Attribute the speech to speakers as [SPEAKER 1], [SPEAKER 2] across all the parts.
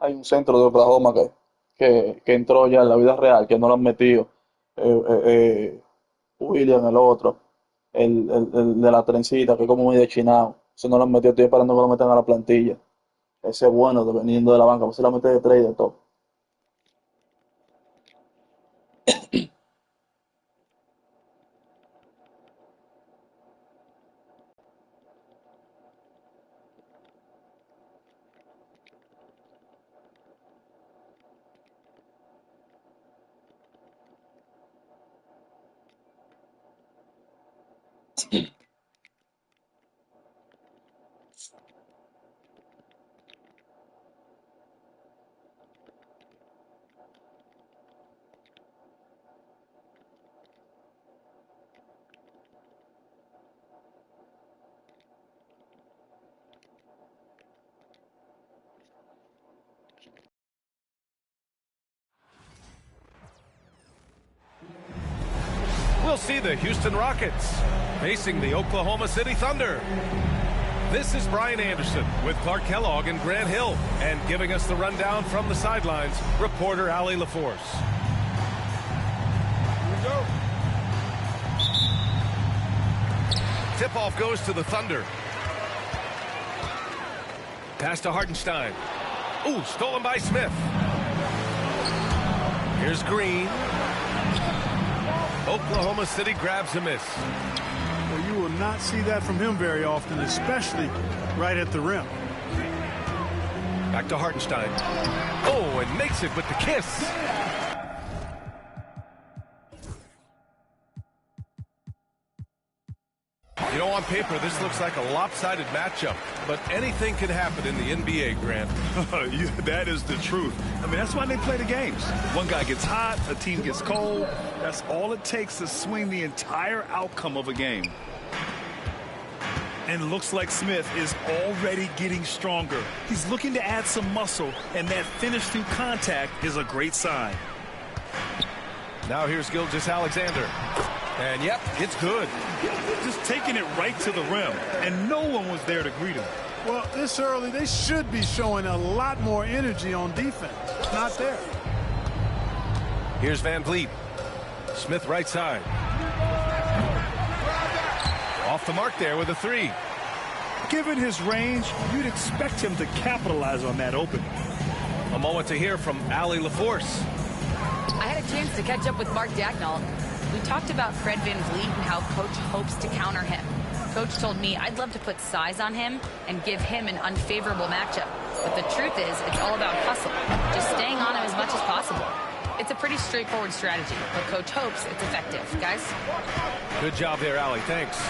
[SPEAKER 1] hay un centro de Oklahoma que entró ya en la vida real, que no lo han metido. William, el otro, el de la trencita, que es como medio chinado. Eso no lo han metido, estoy esperando que lo metan a la plantilla. Ese es bueno, veniendo de la banca, pues se la mete de trade y de todo.
[SPEAKER 2] We'll see the Houston Rockets facing the Oklahoma City Thunder. This is Brian Anderson with Clark Kellogg and Grant Hill, and giving us the rundown from the sidelines, reporter Allie LaForce. Here we go. Tip-off goes to the Thunder. Pass to Hartenstein. Ooh, stolen by Smith. Here's Green. Oklahoma City grabs a miss.
[SPEAKER 3] Well, you will not see that from him very often, especially right at the rim.
[SPEAKER 2] Back to Hartenstein. Oh, and makes it with the kiss. You know, on paper, this looks like a lopsided matchup, but anything can happen in the NBA, Grant.
[SPEAKER 4] Yeah, that is the truth. I mean, that's why they play the games. One guy gets hot, a team gets cold. That's all it takes to swing the entire outcome of a game. And looks like Smith is already getting stronger. He's looking to add some muscle, and that finish through contact is a great sign.
[SPEAKER 2] Now here's Gilgeous-Alexander. And yep, it's good.
[SPEAKER 4] Just taking it right to the rim, and no one was there to greet him.
[SPEAKER 3] Well, this early, they should be showing a lot more energy on defense. Not there.
[SPEAKER 2] Here's Van Vliet. Smith right side. Off the mark there with a three.
[SPEAKER 4] Given his range, you'd expect him to capitalize on that opening.
[SPEAKER 2] A moment to hear from Allie LaForce.
[SPEAKER 5] I had a chance to catch up with Mark Dagnall. We talked about Fred Van Vliet and how Coach hopes to counter him. Coach told me I'd love to put size on him and give him an unfavorable matchup. But the truth is, it's all about hustle. Just staying on him as much as possible. It's a pretty straightforward strategy, but Coach hopes it's effective. Guys?
[SPEAKER 2] Good job there, Allie. Thanks.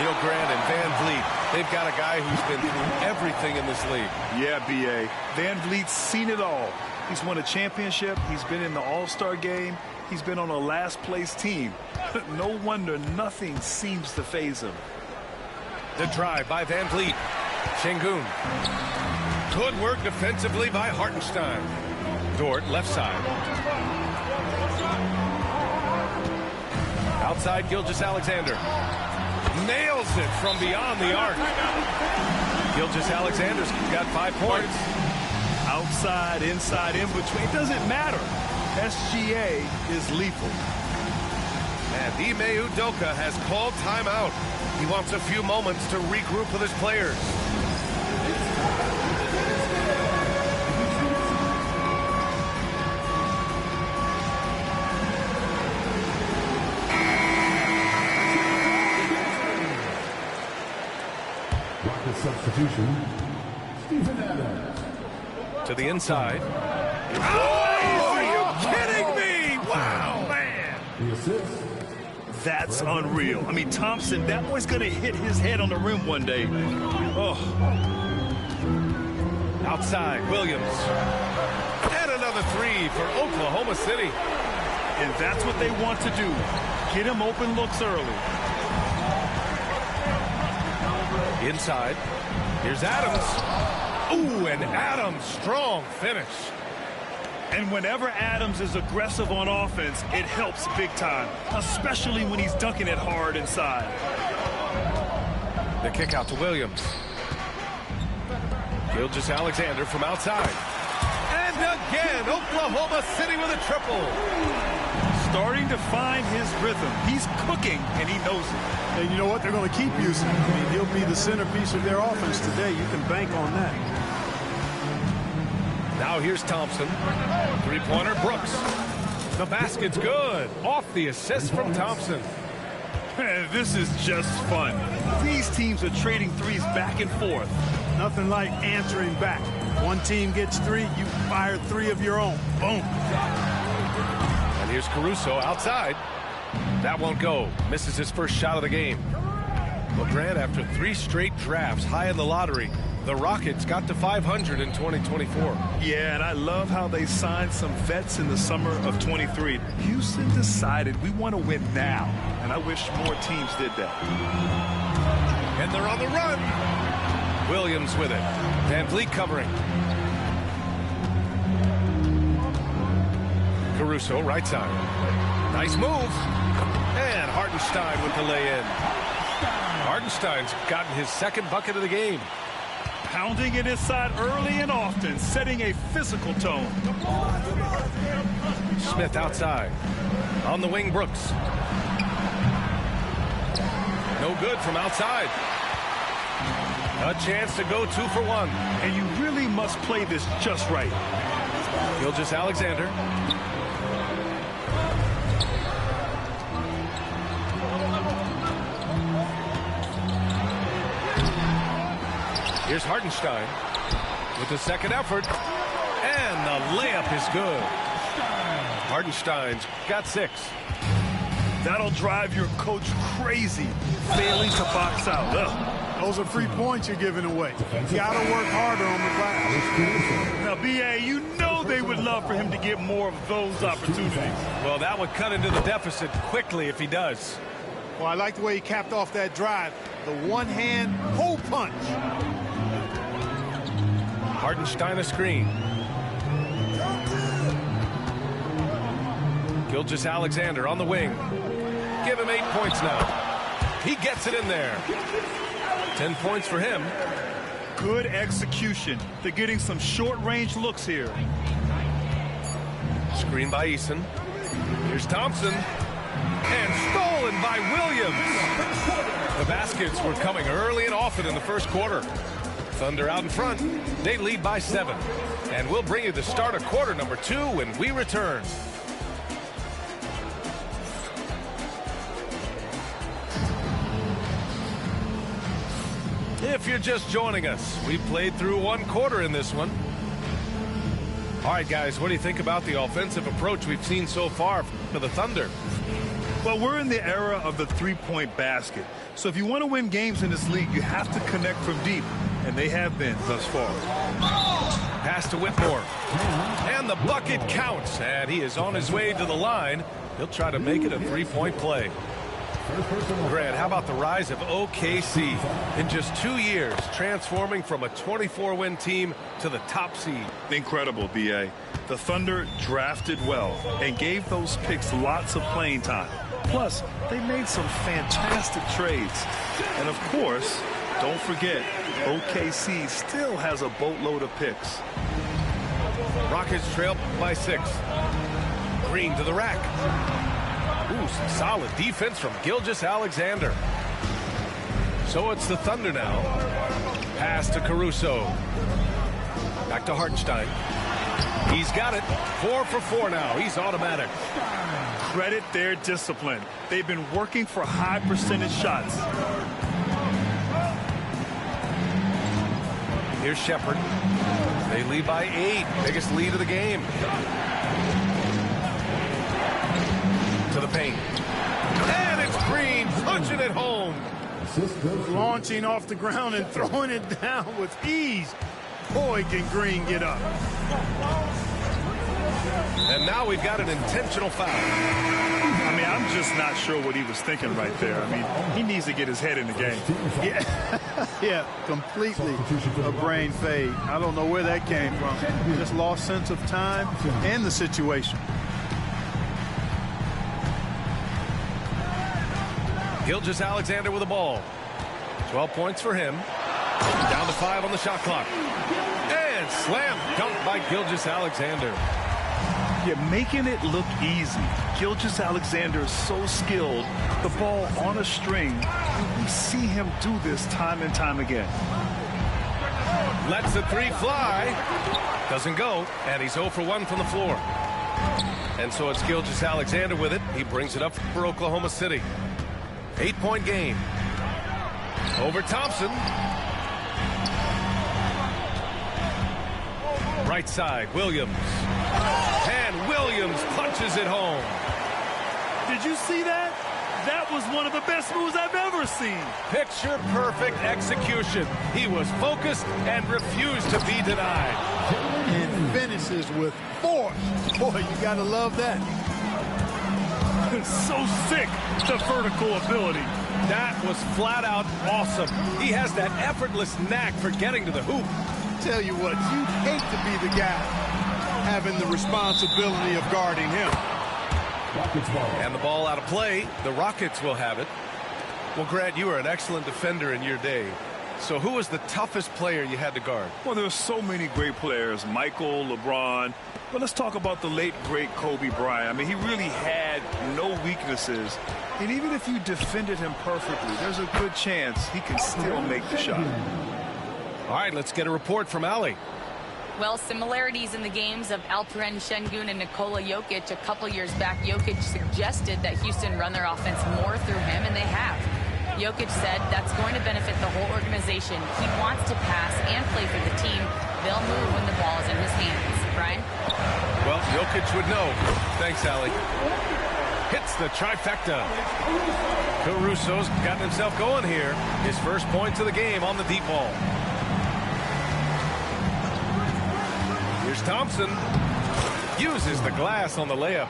[SPEAKER 2] You know, Grant and Van Vliet, they've got a guy who's been through everything in this league.
[SPEAKER 4] Yeah, B.A. Van Vliet's seen it all. He's won a championship. He's been in the All-Star game. He's been on a last-place team. No wonder nothing seems to faze him.
[SPEAKER 2] The drive by Van Vliet. Şengün. Good work defensively by Hartenstein. Dort, left side. Outside, Gilgeous-Alexander. Nails it from beyond the arc. Gilgeous-Alexander's got 5 points.
[SPEAKER 4] Outside, inside, in between, it doesn't matter. SGA is lethal.
[SPEAKER 2] And Ime Udoka has called timeout. He wants a few moments to regroup with his players.
[SPEAKER 6] Rocket substitution, Stephen Adams.
[SPEAKER 2] To the inside.
[SPEAKER 4] Oh, are you kidding me? Wow, man.
[SPEAKER 6] The assist.
[SPEAKER 4] That's unreal. I mean, Thompson, that boy's going to hit his head on the rim one day. Oh.
[SPEAKER 2] Outside, Williams. And another three for Oklahoma City.
[SPEAKER 4] And that's what they want to do. Get him open looks early.
[SPEAKER 2] Inside. Here's Adams. Ooh, and Adams, strong finish.
[SPEAKER 4] And whenever Adams is aggressive on offense, it helps big time, especially when he's dunking it hard inside.
[SPEAKER 2] The kick out to Williams. Gilgeous-Alexander from outside. And again, Oklahoma City with a triple.
[SPEAKER 4] Starting to find his rhythm. He's cooking, and he knows it.
[SPEAKER 3] And you know what? They're going to keep using him. I mean, he'll be the centerpiece of their offense today. You can bank on that.
[SPEAKER 2] Now here's Thompson. Three-pointer, Brooks. The basket's good. Off the assist from Thompson.
[SPEAKER 4] This is just fun. These teams are trading threes back and forth.
[SPEAKER 3] Nothing like answering back. One team gets three, you fire three of your own. Boom.
[SPEAKER 2] And here's Caruso outside. That won't go. Misses his first shot of the game. Well, Grant, after 3 straight drafts high in the lottery, the Rockets got to 500 in 2024.
[SPEAKER 4] Yeah, and I love how they signed some vets in the summer of 23. Houston decided we want to win now, and I wish more teams did that.
[SPEAKER 2] And they're on the run. Williams with it. Van Vliet covering. Caruso, right side. Nice move. And Hartenstein with the lay-in. Hartenstein's gotten his second bucket of the game.
[SPEAKER 4] Pounding it inside early and often, setting a physical tone.
[SPEAKER 2] Smith outside. On the wing, Brooks. No good from outside. A chance to go 2 for 1.
[SPEAKER 4] And you really must play this just right.
[SPEAKER 2] Gilgeous-Alexander. Here's Hartenstein with the second effort. And the layup is good. Hartenstein's got 6.
[SPEAKER 4] That'll drive your coach crazy, failing to box out. Ugh.
[SPEAKER 3] Those are free points you're giving away. You got to work harder on the glass.
[SPEAKER 4] Now, B.A., you know they would love for him to get more of those opportunities.
[SPEAKER 2] Well, that would cut into the deficit quickly if he does.
[SPEAKER 3] Well, I like the way he capped off that drive. The one-hand hole punch.
[SPEAKER 2] Hartenstein a screen. Gilgeous-Alexander on the wing. Give him 8 points now. He gets it in there. 10 points for him.
[SPEAKER 4] Good execution. They're getting some short-range looks here.
[SPEAKER 2] Screen by Eason. Here's Thompson. And stolen by Williams. The baskets were coming early and often in the first quarter. Thunder out in front. They lead by 7. And we'll bring you the start of quarter number 2 when we return. If you're just joining us, we played through 1 quarter in this one. All right, guys, what do you think about the offensive approach we've seen so far for the Thunder?
[SPEAKER 4] Well, we're in the era of the three-point basket. So if you want to win games in this league, you have to connect from deep. And they have been thus far.
[SPEAKER 2] Pass to Whitmore. And the bucket counts. And he is on his way to the line. He'll try to make it a 3-point play. Grant, how about the rise of OKC in just 2 years, transforming from a 24-win team to the top seed?
[SPEAKER 4] Incredible, B.A. The Thunder drafted well and gave those picks lots of playing time. Plus, they made some fantastic trades. And of course, don't forget, OKC still has a boatload of picks.
[SPEAKER 2] Rockets trail by 6. Green to the rack. Ooh, some solid defense from Gilgeous-Alexander. So it's the Thunder now. Pass to Caruso. Back to Hartenstein. He's got it. 4 for 4 now. He's automatic.
[SPEAKER 4] Credit their discipline. They've been working for high percentage shots.
[SPEAKER 2] Here's Shepherd. They lead by 8. Biggest lead of the game. To the paint. And it's Green punching it home.
[SPEAKER 3] Launching off the ground and throwing it down with ease. Boy, can Green get up.
[SPEAKER 2] And now we've got an intentional foul.
[SPEAKER 4] I mean, I'm just not sure what he was thinking right there. I mean, he needs to get his head in the game.
[SPEAKER 3] Yeah, completely a brain fade. I don't know where that came from. Just lost sense of time and the situation.
[SPEAKER 2] Gilgeous-Alexander with the ball. 12 points for him. Down to 5 on the shot clock. And slam dunk by Gilgeous-Alexander.
[SPEAKER 4] Yeah, making it look easy. Gilgeous-Alexander is so skilled. The ball on a string. We see him do this time and time again.
[SPEAKER 2] Lets the 3 fly. Doesn't go. And he's 0 for 1 from the floor. And so it's Gilgeous-Alexander with it. He brings it up for Oklahoma City. 8-point game. Over Thompson. Right side, Williams. And Williams punches it home.
[SPEAKER 4] Did you see that? That was one of the best moves I've ever seen.
[SPEAKER 2] Picture perfect execution. He was focused and refused to be denied.
[SPEAKER 3] And finishes with force. Boy, you gotta love that.
[SPEAKER 4] So sick, the vertical ability.
[SPEAKER 2] That was flat out awesome. He has that effortless knack for getting to the hoop.
[SPEAKER 3] Tell you what, you'd hate to be the guy having the responsibility of guarding him.
[SPEAKER 2] And the ball out of play. The Rockets will have it. Well, Grant, you were an excellent defender in your day. So who was the toughest player you had to guard?
[SPEAKER 4] Well, there's so many great players. Michael, LeBron. But let's talk about the late, great Kobe Bryant. I mean, he really had no weaknesses. And even if you defended him perfectly, there's a good chance he can still make the shot.
[SPEAKER 2] All right, let's get a report from Ali.
[SPEAKER 5] Well, similarities in the games of Alperen Şengün and Nikola Jokic. A couple years back, Jokic suggested that Houston run their offense more through him, and they have. Jokic said that's going to benefit the whole organization. He wants to pass and play for the team. They'll move when the ball is in his hands. Brian?
[SPEAKER 2] Well, Jokic would know. Thanks, Ali. Hits the trifecta. Caruso's gotten himself going here. His first points of the game on the deep ball. Here's Thompson. Uses the glass on the layup.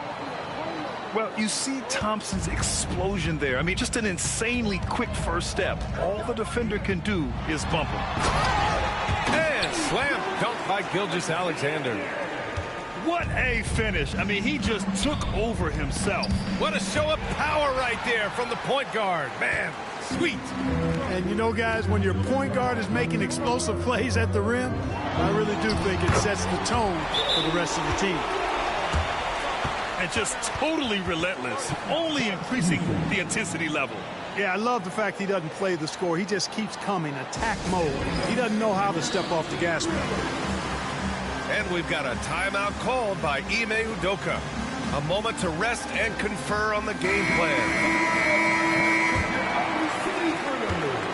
[SPEAKER 4] Well, you see Thompson's explosion there. I mean, just an insanely quick first step. All the defender can do is bump him.
[SPEAKER 2] And slam dunk by Gilgeous-Alexander.
[SPEAKER 4] What a finish. I mean, he just took over himself.
[SPEAKER 2] What a show of power right there from the point guard. Man, sweet.
[SPEAKER 3] And you know, guys, when your point guard is making explosive plays at the rim, I really do think it sets the tone for the rest of the team.
[SPEAKER 4] And just totally relentless, only increasing the intensity level.
[SPEAKER 3] Yeah, I love the fact he doesn't play the score. He just keeps coming, attack mode. He doesn't know how to step off the gas pedal.
[SPEAKER 2] And we've got a timeout called by Ime Udoka. A moment to rest and confer on the game plan.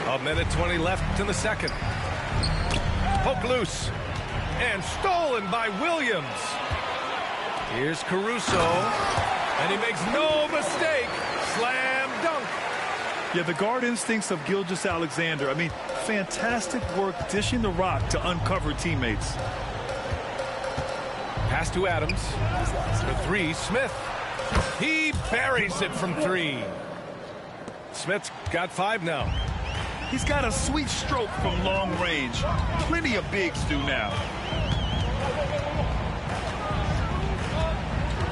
[SPEAKER 2] A minute 20 left in the second. Poke loose. And stolen by Williams. Here's Caruso. And he makes no mistake. Slam dunk.
[SPEAKER 4] Yeah, the guard instincts of Gilgeous-Alexander. I mean, fantastic work dishing the rock to uncover teammates.
[SPEAKER 2] Pass to Adams. For 3, Smith. He buries it from 3. Smith's got 5 now.
[SPEAKER 4] He's got a sweet stroke from long range. Plenty of bigs do now.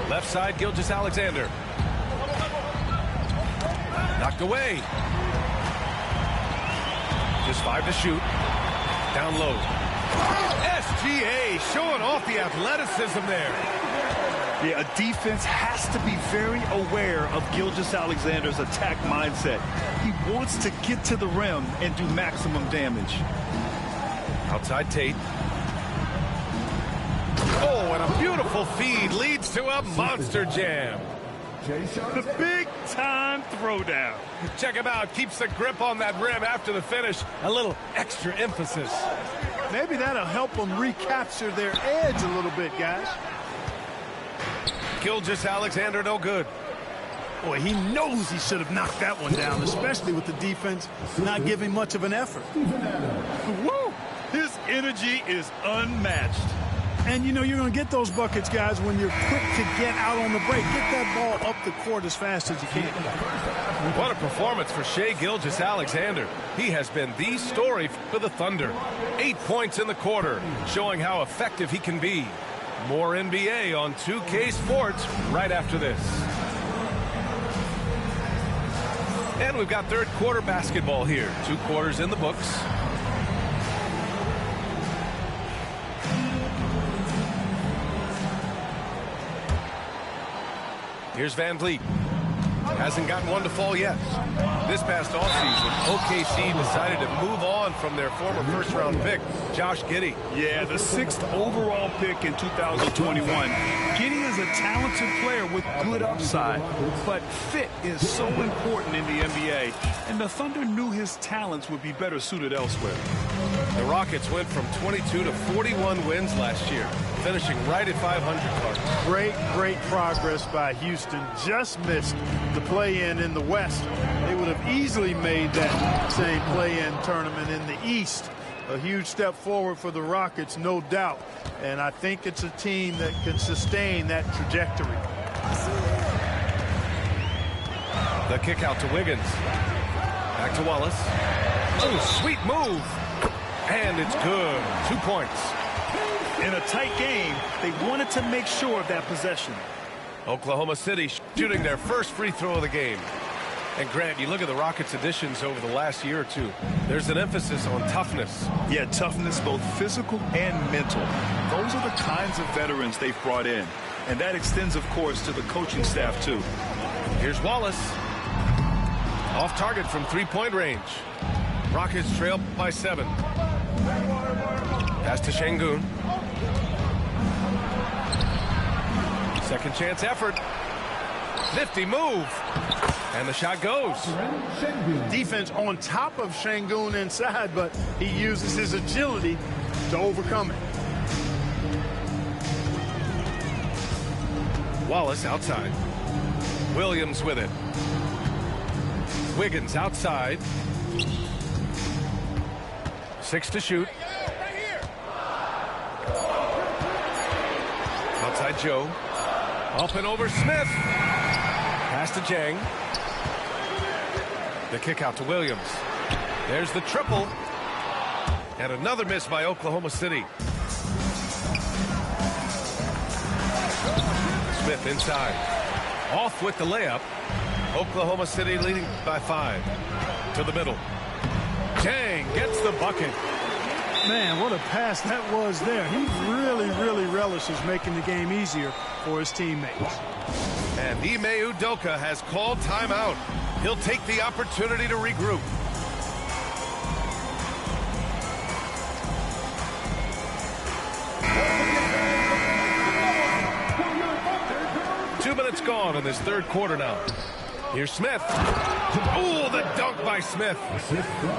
[SPEAKER 2] Left side, Gilgeous-Alexander. Knocked away. Just 5 to shoot. Down low. SGA showing off the athleticism there.
[SPEAKER 4] Yeah, a defense has to be very aware of Gilgeous-Alexander's attack mindset. He wants to get to the rim and do maximum damage.
[SPEAKER 2] Outside Tate. Oh, and a beautiful feed leads to a monster jam.
[SPEAKER 4] The big-time throwdown.
[SPEAKER 2] Check him out. Keeps the grip on that rim after the finish. A little extra emphasis.
[SPEAKER 3] Maybe that'll help them recapture their edge a little bit, guys.
[SPEAKER 2] Gilgeous-Alexander no good.
[SPEAKER 3] Boy, he knows he should have knocked that one down, especially with the defense not giving much of an effort.
[SPEAKER 4] Woo! His energy is unmatched.
[SPEAKER 3] And, you know, you're going to get those buckets, guys, when you're quick to get out on the break. Get that ball up the court as fast as you can.
[SPEAKER 2] What a performance for Shai Gilgeous-Alexander. He has been the story for the Thunder. 8 points in the quarter, showing how effective he can be. More NBA on 2K Sports right after this. And we've got third quarter basketball here. 2 quarters in the books. Here's Van Vliet. Hasn't gotten one to fall yet. This past offseason, OKC decided to move on from their former first-round pick, Josh Giddey.
[SPEAKER 4] Yeah, the 6th overall pick in 2021. Giddey is a talented player with good upside, but fit is so important in the NBA, and the Thunder knew his talents would be better suited elsewhere.
[SPEAKER 2] The Rockets went from 22 to 41 wins last year, finishing right at 500 cards.
[SPEAKER 3] Great progress by Houston. Just missed the play-in in the West. They would have easily made that same play-in tournament in the East. A huge step forward for the Rockets, no doubt. And I think it's a team that can sustain that trajectory.
[SPEAKER 2] The kick out to Wiggins. Back to Wallace. Oh, sweet move. And it's good. 2 points.
[SPEAKER 4] In a tight game, they wanted to make sure of that possession.
[SPEAKER 2] Oklahoma City shooting their first free throw of the game. And Grant, you look at the Rockets' additions over the last year or two. There's an emphasis on toughness.
[SPEAKER 4] Yeah, toughness, both physical and mental. Those are the kinds of veterans they've brought in. And that extends, of course, to the coaching staff, too.
[SPEAKER 2] Here's Wallace. Off target from three-point range. Rockets trail by 7. Pass to Şengün. Second chance effort. Nifty move. And the shot goes.
[SPEAKER 3] Defense on top of Şengün inside, but he uses his agility to overcome it.
[SPEAKER 2] Wallace outside. Williams with it. Wiggins outside. 6 to shoot. Outside Joe. Up and over Smith. Pass to Jang. The kick out to Williams. There's the triple. And another miss by Oklahoma City. Smith inside. Off with the layup. Oklahoma City leading by 5. To the middle. Jang gets the bucket.
[SPEAKER 3] Man, what a pass that was there. He really relishes making the game easier for his teammates.
[SPEAKER 2] And Ime Udoka has called timeout. He'll take the opportunity to regroup. Two minutes gone in this third quarter now. Here's Smith. Oh, the dunk by Smith.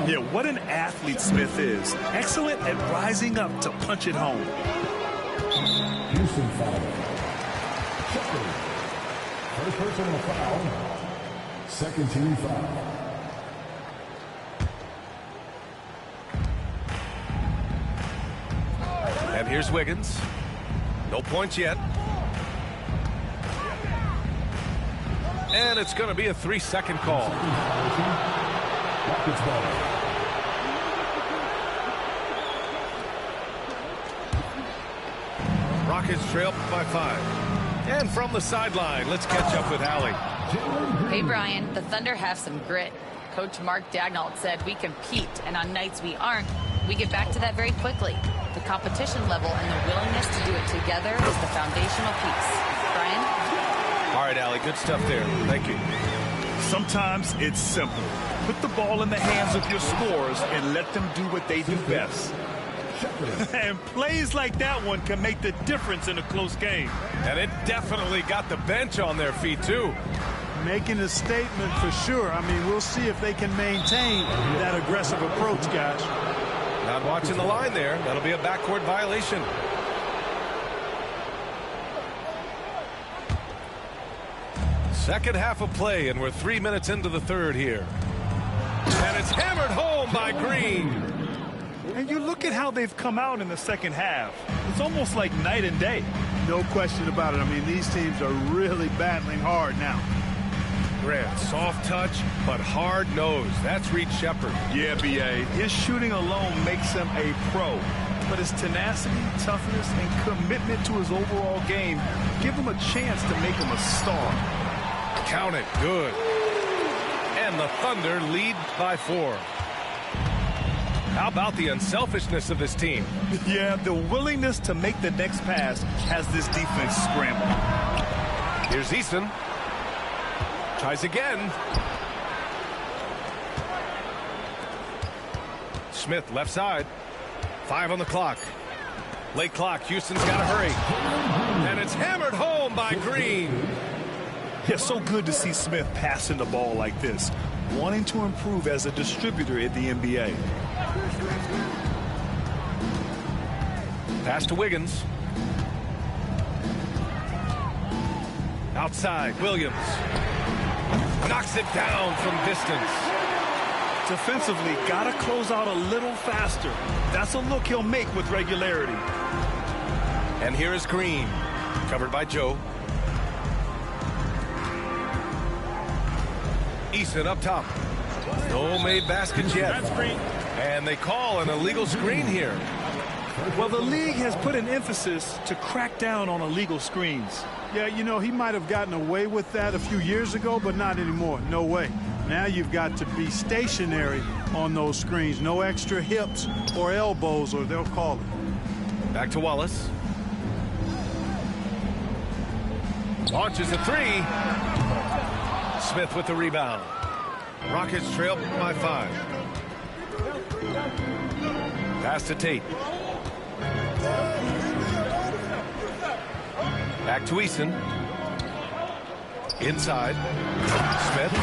[SPEAKER 4] Yeah, what an athlete Smith is. Excellent at rising up to punch it home.
[SPEAKER 6] Houston foul. First personal foul. Second team foul.
[SPEAKER 2] And here's Wiggins. No points yet. And it's going to be a 3-second call.
[SPEAKER 6] Rockets ball.
[SPEAKER 2] Rockets trail by 5. And from the sideline, let's catch up with Allie.
[SPEAKER 5] Hey, Brian, the Thunder have some grit. Coach Mark Daigneault said we compete, and on nights we aren't, we get back to that very quickly. The competition level and the willingness to do it together is the foundational piece. Brian?
[SPEAKER 2] All right, Allie, good stuff there. Thank you.
[SPEAKER 4] Sometimes it's simple. Put the ball in the hands of your scorers and let them do what they do best. And plays like that one can make the difference in a close game.
[SPEAKER 2] And it definitely got the bench on their feet, too.
[SPEAKER 3] Making a statement for sure. I mean, we'll see if they can maintain that aggressive approach, guys.
[SPEAKER 2] Not watching the line there. That'll be a backcourt violation. Second half of play, and we're 3 minutes into the third here. And it's hammered home by Green.
[SPEAKER 4] And you look at how they've come out in the second half. It's almost like night and day.
[SPEAKER 3] No question about it. I mean, these teams are really battling hard now.
[SPEAKER 2] Grant, soft touch, but hard nose. That's Reed Shepherd.
[SPEAKER 4] Yeah, B.A. His shooting alone makes him a pro. But his tenacity, toughness, and commitment to his overall game give him a chance to make him a star.
[SPEAKER 2] Count it. Good. And the Thunder lead by 4. How about the unselfishness of this team?
[SPEAKER 4] Yeah, the willingness to make the next pass has this defense scrambled.
[SPEAKER 2] Here's Eason. Tries again. Smith left side. 5 on the clock. Late clock. Houston's got to hurry. And it's hammered home by Green.
[SPEAKER 4] Yeah, so good to see Smith passing the ball like this, wanting to improve as a distributor in the NBA.
[SPEAKER 2] Pass to Wiggins. Outside, Williams. Knocks it down from distance.
[SPEAKER 4] Defensively, got to close out a little faster. That's a look he'll make with regularity.
[SPEAKER 2] And here is Green, covered by Joe. Eason up top. No made baskets yet. And they call an illegal screen here.
[SPEAKER 4] Well, the league has put an emphasis to crack down on illegal screens.
[SPEAKER 3] Yeah, you know, he might have gotten away with that a few years ago, but not anymore. No way. Now you've got to be stationary on those screens. No extra hips or elbows, or they'll call it.
[SPEAKER 2] Back to Wallace. Launches a 3. Smith with the rebound. Rockets trail by 5. Pass to Tate. Back to Eason. Inside. Smith.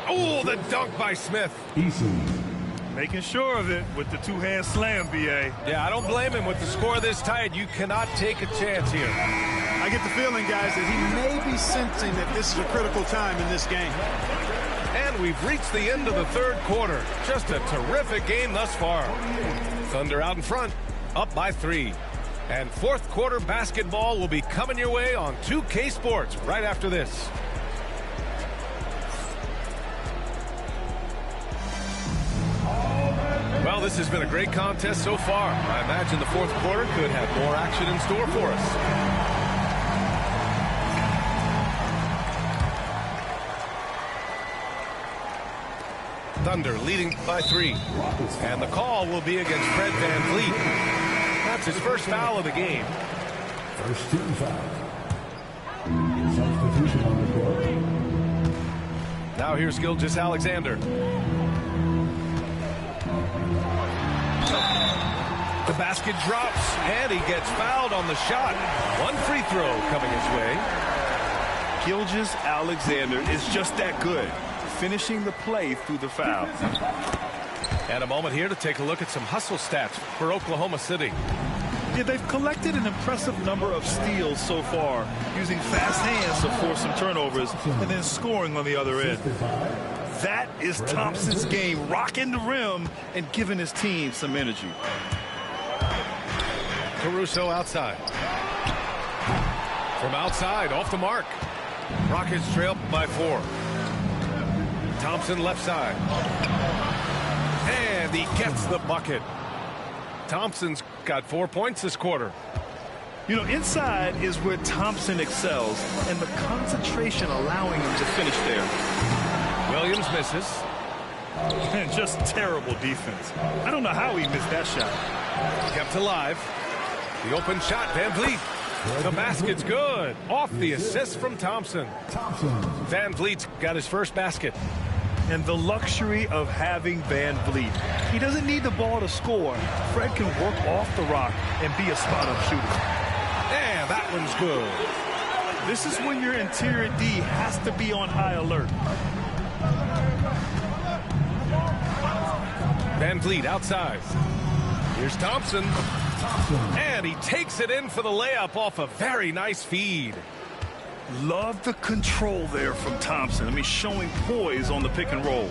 [SPEAKER 2] Oh, the dunk by Smith.
[SPEAKER 6] Eason.
[SPEAKER 4] Making sure of it with the two-hand slam, B.A.
[SPEAKER 2] Yeah, I don't blame him. With the score this tight, you cannot take a chance here.
[SPEAKER 3] I get the feeling, guys, that he may be sensing that this is a critical time in this game.
[SPEAKER 2] And we've reached the end of the third quarter. Just a terrific game thus far. Thunder out in front, up by 3. And fourth quarter basketball will be coming your way on 2K Sports right after this. Well, this has been a great contest so far. I imagine the fourth quarter could have more action in store for us. Thunder leading by 3. And the call will be against Fred VanVleet. That's his first foul of the game.
[SPEAKER 6] First team foul. Substitution on the court.
[SPEAKER 2] Now here's Gilgeous-Alexander. The basket drops, and he gets fouled on the shot. One free throw coming his way.
[SPEAKER 4] Gilgeous-Alexander is just that good, finishing the play through the foul.
[SPEAKER 2] And a moment here to take a look at some hustle stats for Oklahoma City.
[SPEAKER 4] Yeah, they've collected an impressive number of steals so far, using fast hands to force some turnovers and then scoring on the other end. That is Thompson's game, rocking the rim and giving his team some energy.
[SPEAKER 2] Caruso outside. From outside, off the mark. Rockets trail by 4. Thompson left side. And he gets the bucket. Thompson's got 4 points this quarter.
[SPEAKER 4] You know, inside is where Thompson excels, and the concentration allowing him to finish there.
[SPEAKER 2] Williams misses.
[SPEAKER 4] And just terrible defense. I don't know how he missed that shot.
[SPEAKER 2] Kept alive. The open shot, VanVleet. The basket's good. Off the assist from Thompson. VanVleet's got his first basket.
[SPEAKER 4] And the luxury of having VanVleet. He doesn't need the ball to score. Fred can work off the rock and be a spot-up shooter.
[SPEAKER 2] And that one's good.
[SPEAKER 4] This is when your interior D has to be on high alert.
[SPEAKER 2] VanVleet outside. Here's Thompson. And he takes it in for the layup off a very nice feed.
[SPEAKER 4] Love the control there from Thompson. I mean, showing poise on the pick and roll.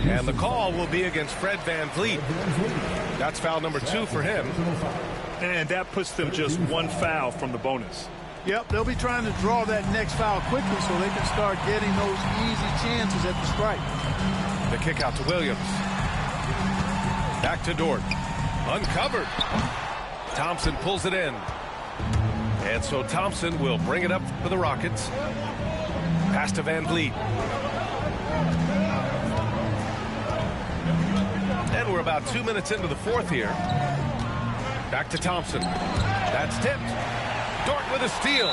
[SPEAKER 2] And the call will be against Fred VanVleet. That's foul number 2 for him.
[SPEAKER 4] And that puts them just 1 foul from the bonus.
[SPEAKER 3] Yep, they'll be trying to draw that next foul quickly so they can start getting those easy chances at the strike.
[SPEAKER 2] The kick out to Williams. Back to Dort. Uncovered. Thompson pulls it in. And so Thompson will bring it up for the Rockets. Pass to VanVleet. And we're about 2 minutes into the fourth here. Back to Thompson. That's tipped. Dort with a steal.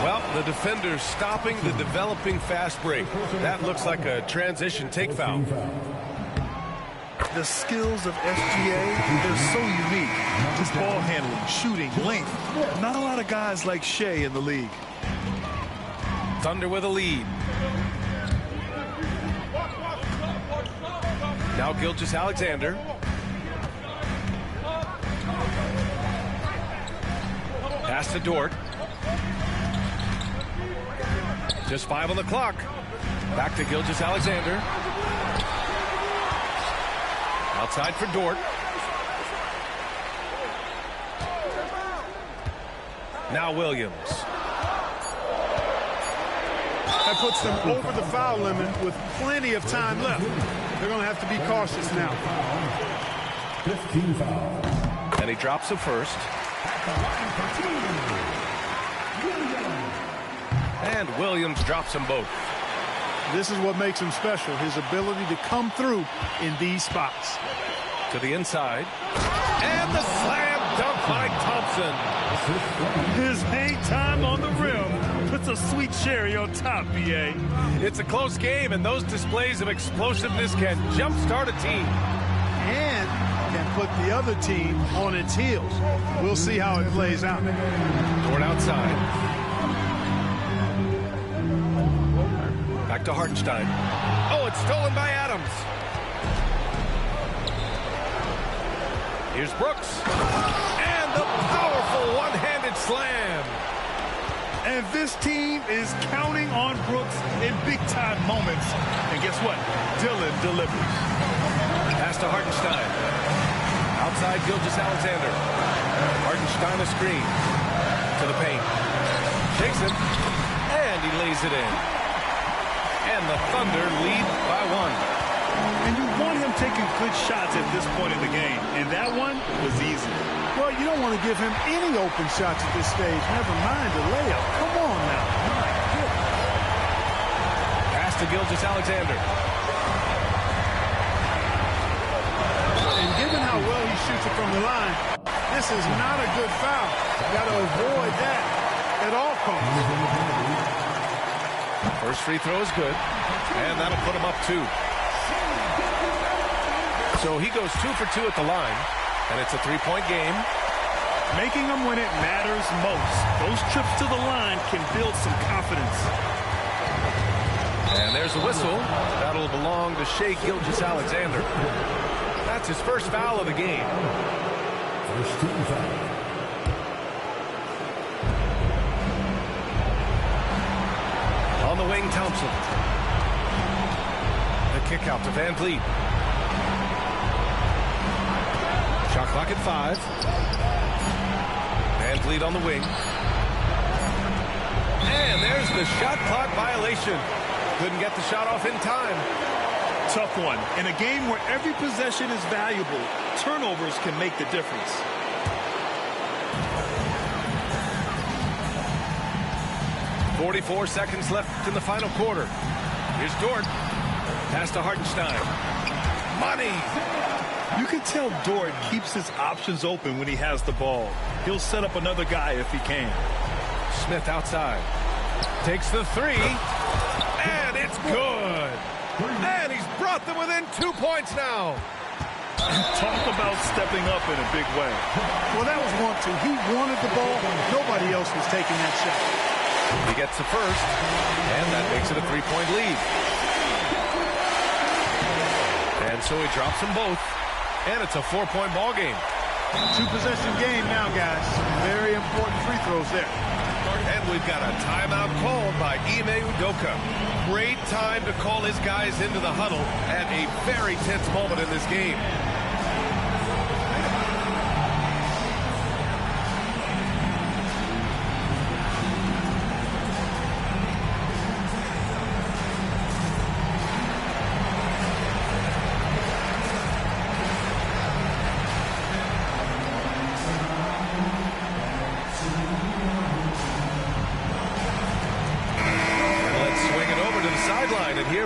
[SPEAKER 2] Well, the defender's stopping the developing fast break. That looks like a transition take foul.
[SPEAKER 4] The skills of SGA, they're so unique. Just ball handling, shooting, length. Not a lot of guys like Shea in the league.
[SPEAKER 2] Thunder with a lead. Now Gilgeous-Alexander. Pass to Dort. Just 5 on the clock. Back to Gilgeous-Alexander. Outside for Dort. Now Williams.
[SPEAKER 3] That puts them over the foul limit with plenty of time left. They're going to have to be cautious now.
[SPEAKER 6] 15 foul.
[SPEAKER 2] And he drops the first. And Williams drops them both.
[SPEAKER 3] This is what makes him special, his ability to come through in these spots.
[SPEAKER 2] To the inside. And the slam dunk by Thompson.
[SPEAKER 4] His hang time on the rim puts a sweet cherry on top, BA.
[SPEAKER 2] It's a close game, and those displays of explosiveness can jumpstart a team.
[SPEAKER 3] And can put the other team on its heels. We'll see how it plays out.
[SPEAKER 2] Dort outside. Back to Hartenstein. Oh, it's stolen by Adams. Here's Brooks. And the powerful one-handed slam.
[SPEAKER 4] And this team is counting on Brooks in big-time moments. And guess what? Dillon delivers.
[SPEAKER 2] Pass to Hartenstein. Outside Gilgeous-Alexander. Hartenstein a screen. To the paint. Shakes it. And he lays it in. And the Thunder lead by 1.
[SPEAKER 4] And you want him taking good shots at this point in the game. And that one was easy.
[SPEAKER 3] Well, you don't want to give him any open shots at this stage. Never mind the layup. Come on now. My goodness.
[SPEAKER 2] Pass to Gilgeous-Alexander.
[SPEAKER 3] And given how well he shoots it from the line, this is not a good foul. Got to avoid that at all costs.
[SPEAKER 2] First free throw is good. And that'll put him up 2. So he goes 2 for 2 at the line. And it's a 3-point game.
[SPEAKER 4] Making them when it matters most. Those trips to the line can build some confidence.
[SPEAKER 2] And there's a whistle. That'll belong to Shai Gilgeous-Alexander. That's his first foul of the game.
[SPEAKER 6] First team foul.
[SPEAKER 2] On the wing, Thompson. The kick out to Van Vliet. Shot clock at 5. Van Vliet on the wing. And there's the shot clock violation. Couldn't get the shot off in time.
[SPEAKER 4] Tough one. In a game where every possession is valuable, turnovers can make the difference.
[SPEAKER 2] .44 seconds left in the final quarter. Here's Dort. Pass to Hartenstein. Money!
[SPEAKER 4] You can tell Dort keeps his options open when he has the ball. He'll set up another guy if he can.
[SPEAKER 2] Smith outside. Takes the 3. And it's good. And he's brought them within 2 points now.
[SPEAKER 4] Talk about stepping up in a big way.
[SPEAKER 3] Well, that was 1-2. He wanted the ball. Nobody else was taking that shot.
[SPEAKER 2] He gets the first, and that makes it a 3-point lead. And so he drops them both, and it's a 4-point ball game.
[SPEAKER 3] 2-possession game now, guys. Very important free throws there.
[SPEAKER 2] And we've got a timeout called by Ime Udoka. Great time to call his guys into the huddle at a very tense moment in this game.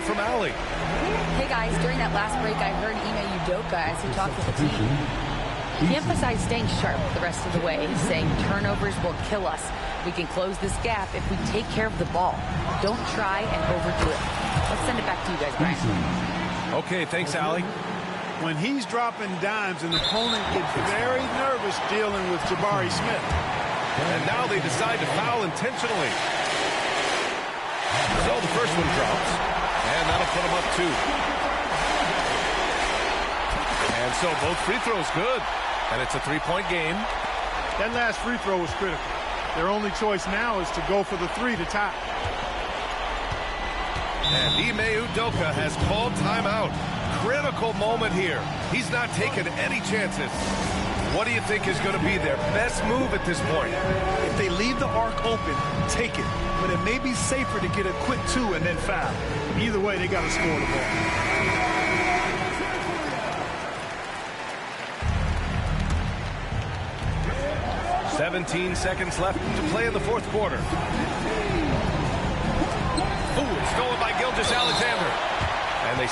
[SPEAKER 2] From Allie.
[SPEAKER 5] Hey guys, during that last break I heard Ime Udoka as he talked with the team. He emphasized staying sharp the rest of the way, saying turnovers will kill us. We can close this gap if we take care of the ball. Don't try and overdo it. Let's send it back to you guys, Brian.
[SPEAKER 2] Okay, thanks, Allie.
[SPEAKER 3] When he's dropping dimes, an opponent gets very nervous dealing with Jabari Smith.
[SPEAKER 2] And now they decide to foul intentionally. So the first one drops, and that'll put them up 2. And so both free throws good, and it's a 3-point game.
[SPEAKER 3] That last free throw was critical. Their only choice now is to go for the 3 to tie.
[SPEAKER 2] And Ime Udoka has called timeout. Critical moment here. He's not taking any chances. What do you think is going to be their best move at this point?
[SPEAKER 4] If they leave the arc open, take it. But it may be safer to get a quick 2 and then foul.
[SPEAKER 3] Either way, they got to score the ball.
[SPEAKER 2] "17 seconds left to play in the fourth quarter. Ooh, it's stolen by Gilgeous-Alexander. And they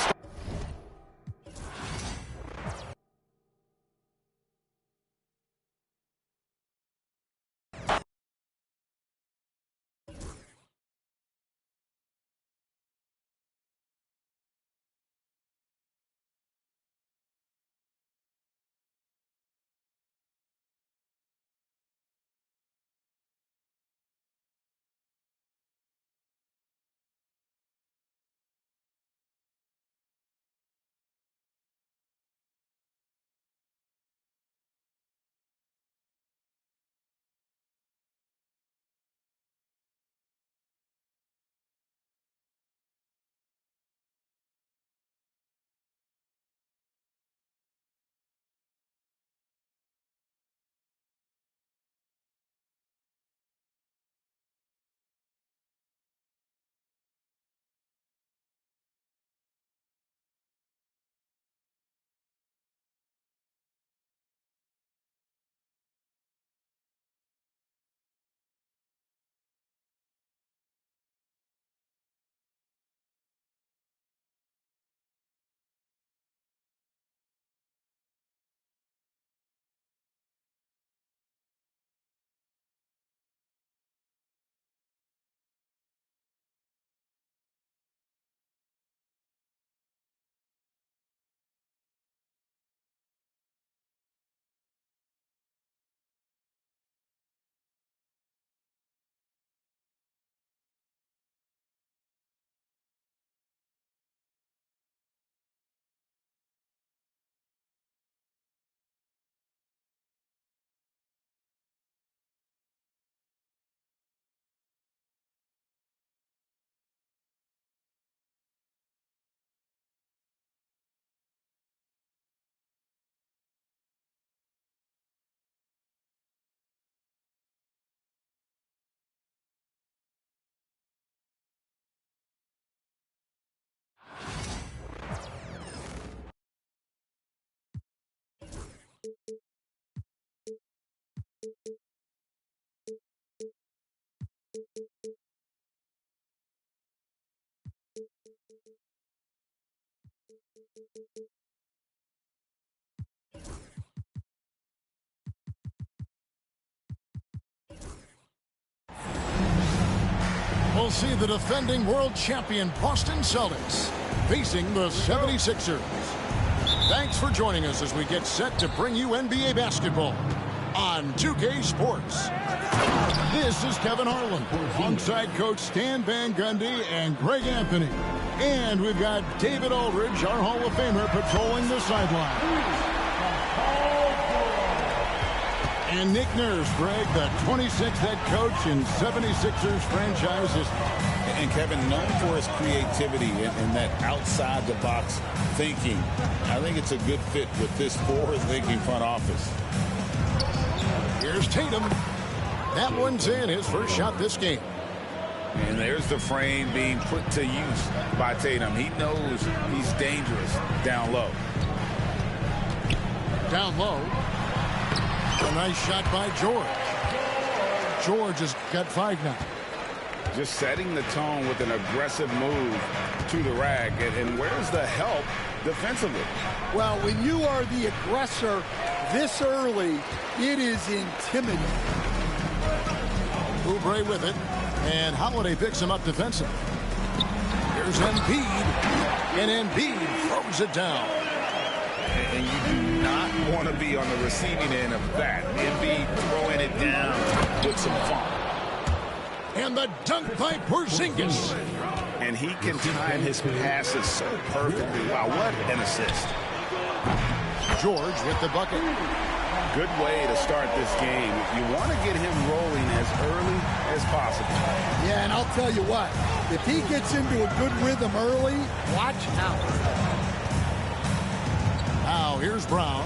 [SPEAKER 6] We'll see the defending world champion Boston Celtics facing the 76ers. Thanks for joining us as we get set to bring you NBA basketball on 2K Sports. This is Kevin Harlan alongside Coach Stan Van Gundy and Greg Anthony. And we've got David Aldridge, our Hall of Famer, patrolling the sideline. And Nick Nurse, Greg, the 26th head coach in 76ers franchises.
[SPEAKER 7] And Kevin, known for his creativity and that outside-the-box thinking. I think it's a good fit with this forward-thinking front office.
[SPEAKER 6] Here's Tatum. That one's in, his first shot this game.
[SPEAKER 7] And there's the frame being put to use by Tatum. He knows he's dangerous down low.
[SPEAKER 6] Down low. A nice shot by George. George has got 5 now.
[SPEAKER 7] Just setting the tone with an aggressive move to the rack. And where's the help defensively?
[SPEAKER 8] Well, when you are the aggressor, this early, it is intimidating.
[SPEAKER 6] Oubre with it, and Holiday picks him up defensively. Here's Embiid, and Embiid throws it down.
[SPEAKER 7] And you do not want to be on the receiving end of that. Embiid throwing it down with some fun.
[SPEAKER 6] And the dunk by Porzingis.
[SPEAKER 7] And he can time his passes so perfectly. Wow, what an assist.
[SPEAKER 6] George with the bucket.
[SPEAKER 7] Good way to start this game. You want to get him rolling as early as possible.
[SPEAKER 8] Yeah, and I'll tell you what, if he gets into a good rhythm early, watch out.
[SPEAKER 6] Now here's Brown.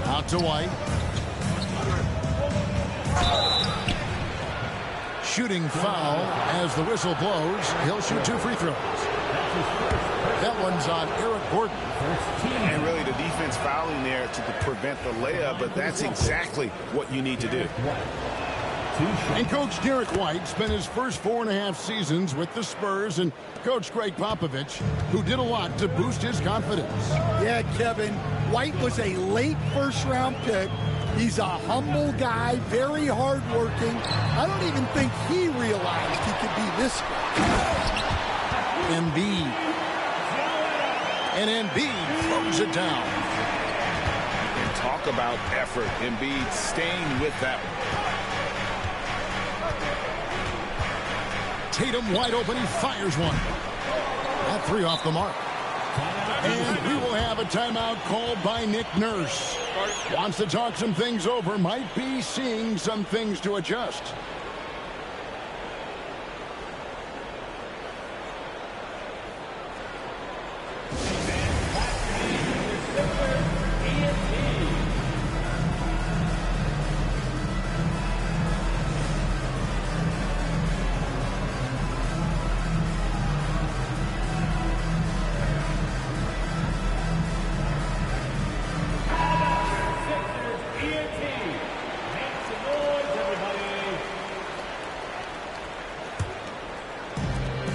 [SPEAKER 6] Out to White. Shooting foul as the whistle blows. He'll shoot 2 free throws. That one's on Eric Gordon.
[SPEAKER 7] And really the defense fouling there to prevent the layup, but that's exactly what you need to do.
[SPEAKER 6] And Coach Derek White spent his first 4.5 seasons with the Spurs, and Coach Greg Popovich, who did a lot to boost his confidence.
[SPEAKER 8] Yeah, Kevin, White was a late first-round pick. He's a humble guy, very hardworking. I don't even think he realized he could be this good.
[SPEAKER 6] Embiid. And Embiid throws it down.
[SPEAKER 7] And talk about effort. Embiid staying with that one.
[SPEAKER 6] Tatum wide open. He fires one. That 3 off the mark. And we will have a timeout called by Nick Nurse. Wants to talk some things over. Might be seeing some things to adjust.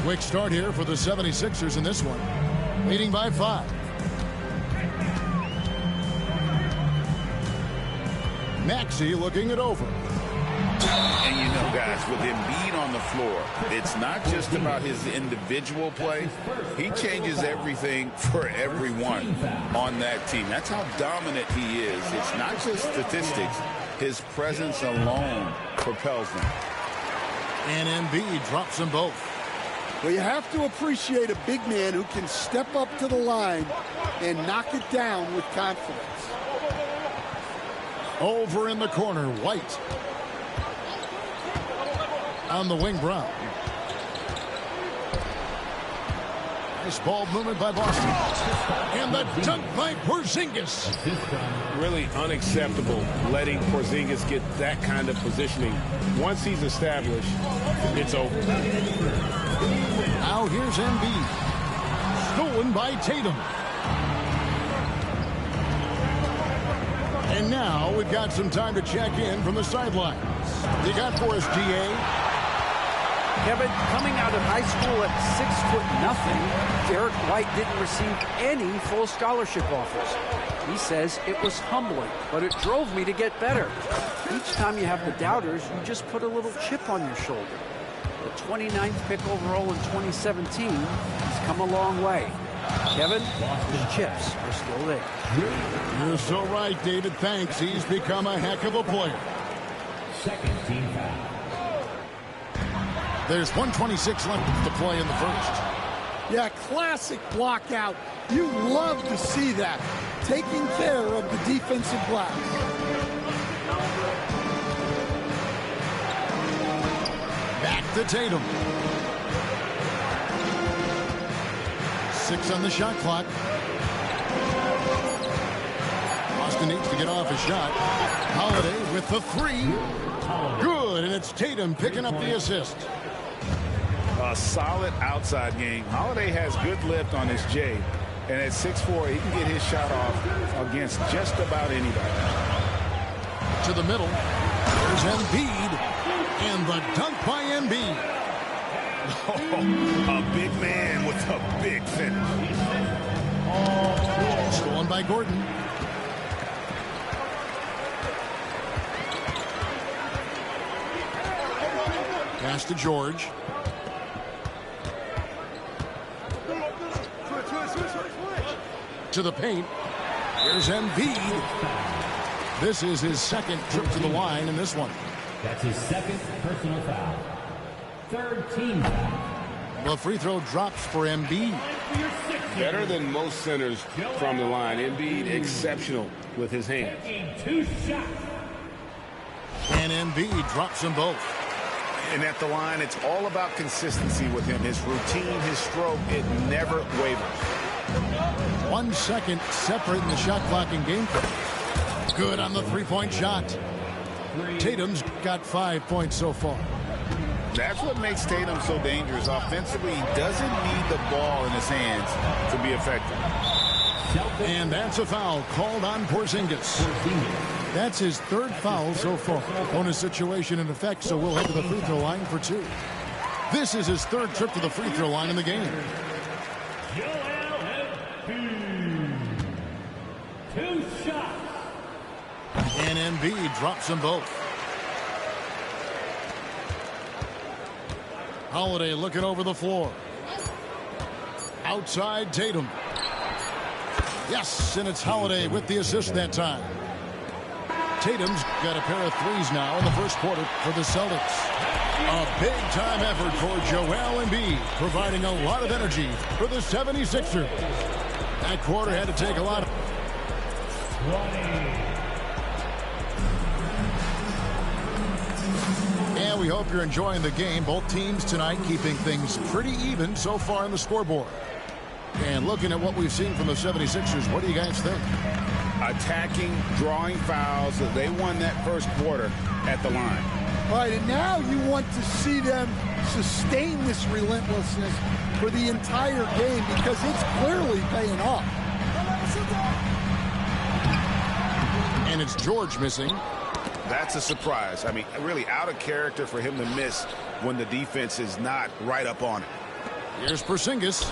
[SPEAKER 6] Quick start here for the 76ers in this one. Leading by 5. Maxey looking it over.
[SPEAKER 7] And you know, guys, with Embiid on the floor, it's not just about his individual play. He changes everything for everyone on that team. That's how dominant he is. It's not just statistics. His presence alone propels them.
[SPEAKER 6] And Embiid drops them both.
[SPEAKER 8] Well, you have to appreciate a big man who can step up to the line and knock it down with confidence.
[SPEAKER 6] Over in the corner, White. On the wing, Brown. Nice ball movement by Boston. And the dunk by Porzingis.
[SPEAKER 9] Really unacceptable letting Porzingis get that kind of positioning. Once he's established, it's over.
[SPEAKER 6] Now here's Embiid. Stolen by Tatum. And now we've got some time to check in from the sidelines. You got for us, DA?
[SPEAKER 10] Kevin, coming out of high school at 6'0", Derek White didn't receive any full scholarship offers. He says it was humbling, but it drove me to get better. Each time you have the doubters, you just put a little chip on your shoulder. The 29th pick overall in 2017, he's come a long way. Kevin, his chips are still there.
[SPEAKER 6] You're so right, David. Thanks. He's become a heck of a player.
[SPEAKER 11] Second team foul.
[SPEAKER 6] There's 1:26 left to play in the first.
[SPEAKER 8] Yeah, classic block out. You love to see that. Taking care of the defensive glass.
[SPEAKER 6] Back to Tatum. 6 on the shot clock. Boston needs to get off a shot. Holiday with the 3. Good, and it's Tatum picking up the assist.
[SPEAKER 7] A solid outside game. Holiday has good lift on his J, and at 6'4", he can get his shot off against just about anybody.
[SPEAKER 6] To the middle. There's Embiid, and the dunk by Embiid.
[SPEAKER 7] Oh, a big man with a big finish.
[SPEAKER 6] Stolen by Gordon. Pass to George. To the paint. Here's Embiid. This is his second trip to the line in this one.
[SPEAKER 11] That's his second personal foul. Third team foul.
[SPEAKER 6] The free throw drops for Embiid.
[SPEAKER 9] Better than most centers from the line. Embiid exceptional with his hands.
[SPEAKER 11] Two shots.
[SPEAKER 6] And Embiid drops them both.
[SPEAKER 7] And at the line, it's all about consistency with him. His routine, his stroke, it never wavers.
[SPEAKER 6] 1 second separating the shot clock in game. Good on the three-point shot. Tatum's got 5 points so far.
[SPEAKER 7] That's what makes Tatum so dangerous. Offensively, he doesn't need the ball in his hands to be effective.
[SPEAKER 6] And that's a foul called on Porzingis. That's his third foul so far. Bonus situation in effect, so we'll head to the free throw line for 2. This is his third trip to the free throw line in the game.
[SPEAKER 11] Two shots.
[SPEAKER 6] And Embiid drops them both. Holiday looking over the floor. Outside Tatum. Yes, and it's Holiday with the assist that time. Tatum's got a pair of threes now in the first quarter for the Celtics. A big-time effort for Joel Embiid, providing a lot of energy for the 76ers. That quarter had to take a lot of... And we hope you're enjoying the game. Both teams tonight keeping things pretty even so far on the scoreboard. And looking at what we've seen from the 76ers, what do you guys think?
[SPEAKER 7] Attacking, drawing fouls. They won that first quarter at the line.
[SPEAKER 8] All right, and now you want to see them sustain this relentlessness for the entire game because it's clearly paying off.
[SPEAKER 6] And it's George missing.
[SPEAKER 7] That's a surprise. I mean, really out of character for him to miss when the defense is not right up on it.
[SPEAKER 6] Here's Porzingis.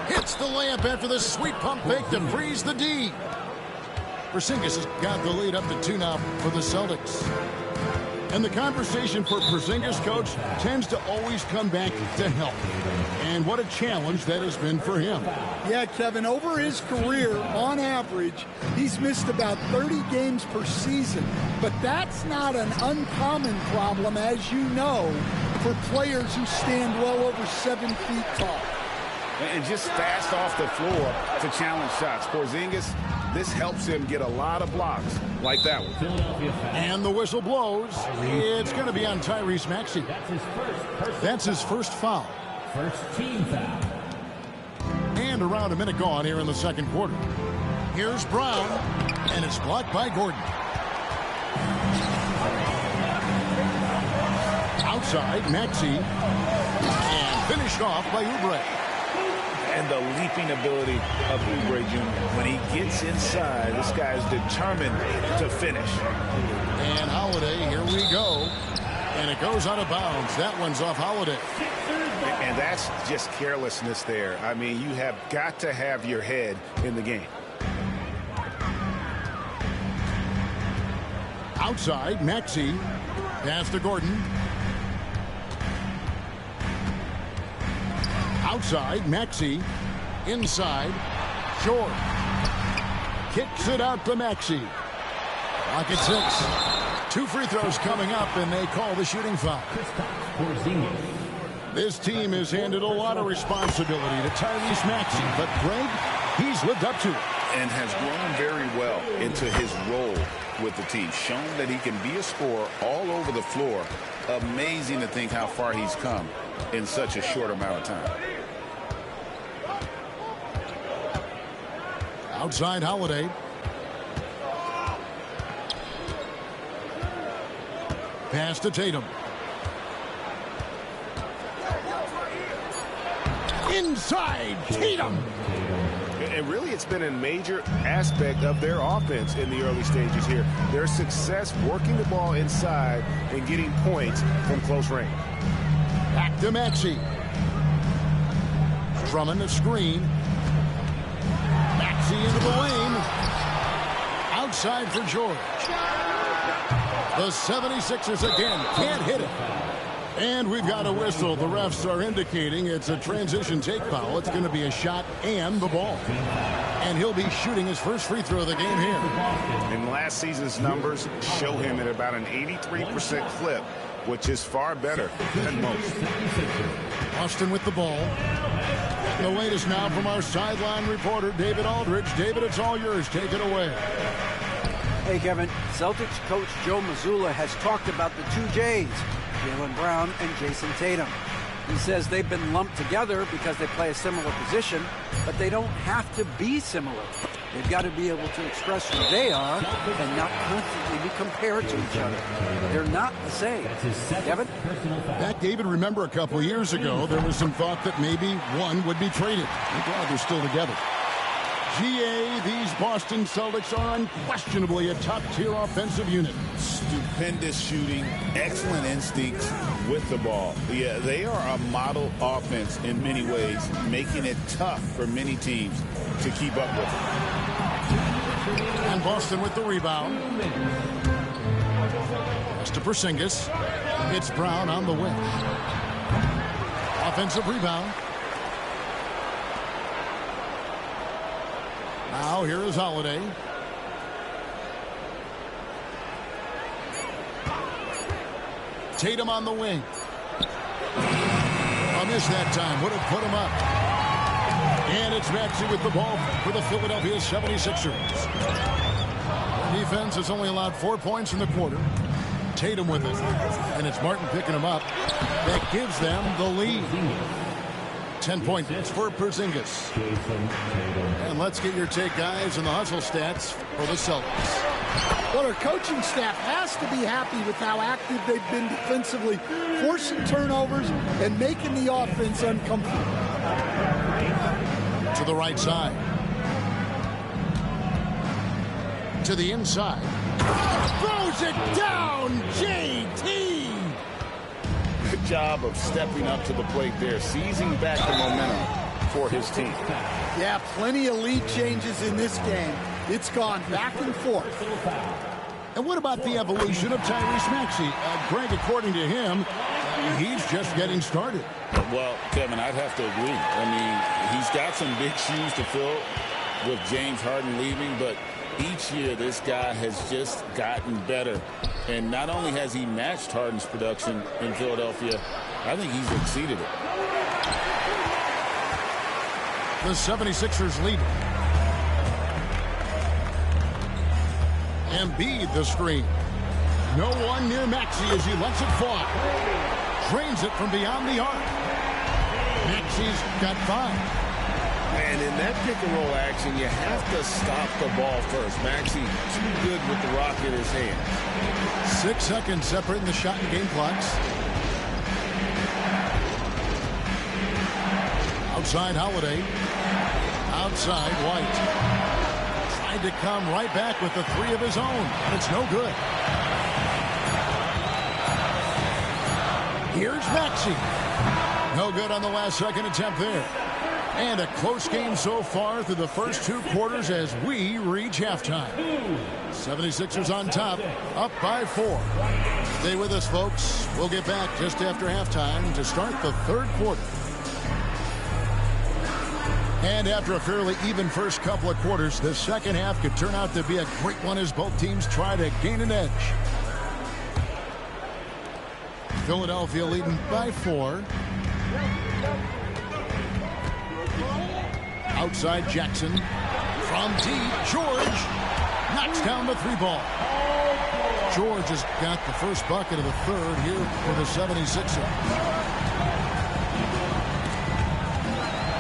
[SPEAKER 6] Hits the layup after the sweet pump fake to freeze the D. Porzingis has got the lead up to 2 now for the Celtics. And the conversation for Porzingis, coach, tends to always come back to health. And what a challenge that has been for him.
[SPEAKER 8] Yeah, Kevin, over his career, on average, he's missed about 30 games per season. But that's not an uncommon problem, as you know, for players who stand well over 7 feet tall.
[SPEAKER 7] And just fast off the floor to challenge shots. Porzingis, this helps him get a lot of blocks like that one.
[SPEAKER 6] And the whistle blows. It's going to be on Tyrese Maxey. That's his first foul.
[SPEAKER 11] First team foul.
[SPEAKER 6] And around a minute gone here in the second quarter. Here's Brown, and it's blocked by Gordon. Outside, Maxey, and finished off by Oubre.
[SPEAKER 7] And the leaping ability of Oubre Jr. When he gets inside, this guy's determined to finish.
[SPEAKER 6] And Holiday, here we go. And it goes out of bounds. That one's off Holiday.
[SPEAKER 7] And that's just carelessness there. I mean, you have got to have your head in the game.
[SPEAKER 6] Outside, Maxey. Pass to Gordon. Outside, Maxey. Inside, George. Kicks it out to Maxey. Clock at 6. 2 free throws coming up, and they call the shooting foul. This team has handed a lot of responsibility to Tyrese Maxey, but Greg, he's lived up to it.
[SPEAKER 7] And has grown very well into his role with the team. Shown that he can be a scorer all over the floor. Amazing to think how far he's come in such a short amount of time.
[SPEAKER 6] Outside Holiday. Pass to Tatum. Inside Tatum.
[SPEAKER 9] And really, it's been a major aspect of their offense in the early stages here. Their success working the ball inside and getting points from close range.
[SPEAKER 6] Back to Maxey. Drummond a screen. Maxey into the lane. Outside for George. The 76ers again can't hit it. And we've got a whistle. The refs are indicating it's a transition take foul. It's going to be a shot and the ball. And he'll be shooting his first free throw of the game here.
[SPEAKER 9] And last season's numbers show him at about an 83% clip, which is far better than most.
[SPEAKER 6] Austin with the ball. The latest now from our sideline reporter, David Aldridge. David, it's all yours. Take it away.
[SPEAKER 10] Hey, Kevin. Celtics coach Joe Mazzulla has talked about the two J's, Jaylen Brown and Jason Tatum. He says they've been lumped together because they play a similar position, but they don't have to be similar. They've got to be able to express who they are and not constantly be compared to each other. They're not the same. Kevin?
[SPEAKER 6] Back, David, remember a couple of years ago, there was some thought that maybe one would be traded. I'm glad they're still together. GA, these Boston Celtics are unquestionably a top-tier offensive unit.
[SPEAKER 7] Stupendous shooting, excellent instincts with the ball. Yeah, they are a model offense in many ways, making it tough for many teams to keep up with them.
[SPEAKER 6] And Boston with the rebound. Pass to Porzingis. It's Brown on the wing. Offensive rebound. Now here is Holiday. Tatum on the wing. A miss that time. Would have put him up. And it's Maxey with the ball for the Philadelphia 76ers. The defense has only allowed 4 points in the quarter. Tatum with it. And it's Martin picking him up. That gives them the lead. 10 points for Porzingis. And let's get your take, guys, on the hustle stats for the Celtics.
[SPEAKER 8] Well, our coaching staff has to be happy with how active they've been defensively, forcing turnovers and making the offense uncomfortable.
[SPEAKER 6] To the right side. To the inside. Throws it down, JT!
[SPEAKER 7] Good job of stepping up to the plate there, seizing back the momentum for his team.
[SPEAKER 8] Yeah, plenty of lead changes in this game. It's gone back and forth.
[SPEAKER 6] And what about the evolution of Tyrese Maxey? Greg, according to him, he's just getting started.
[SPEAKER 7] Well, Kevin, I'd have to agree. I mean, he's got some big shoes to fill with James Harden leaving, but each year this guy has just gotten better. And not only has he matched Harden's production in Philadelphia, I think he's exceeded it.
[SPEAKER 6] The 76ers lead. Embiid the screen. No one near Maxey as he lets it fly. Drains it from beyond the arc. Maxey's got 5.
[SPEAKER 9] And in that pick-and-roll action, you have to stop the ball first. Maxey too good with the rock in his hand.
[SPEAKER 6] 6 seconds separating the shot and game clocks. Outside Holiday. Outside White. Tried to come right back with the 3 of his own, but it's no good. Here's Maxey. No good on the last second attempt there. And a close game so far through the first 2 quarters as we reach halftime. 76ers on top, up by 4. Stay with us, folks. We'll get back just after halftime to start the 3rd quarter. And after a fairly even first couple of quarters, the second half could turn out to be a great one as both teams try to gain an edge. Philadelphia leading by 4. Outside Jackson. From deep, George knocks down the 3 ball. George has got the first bucket of the 3rd here for the 76ers.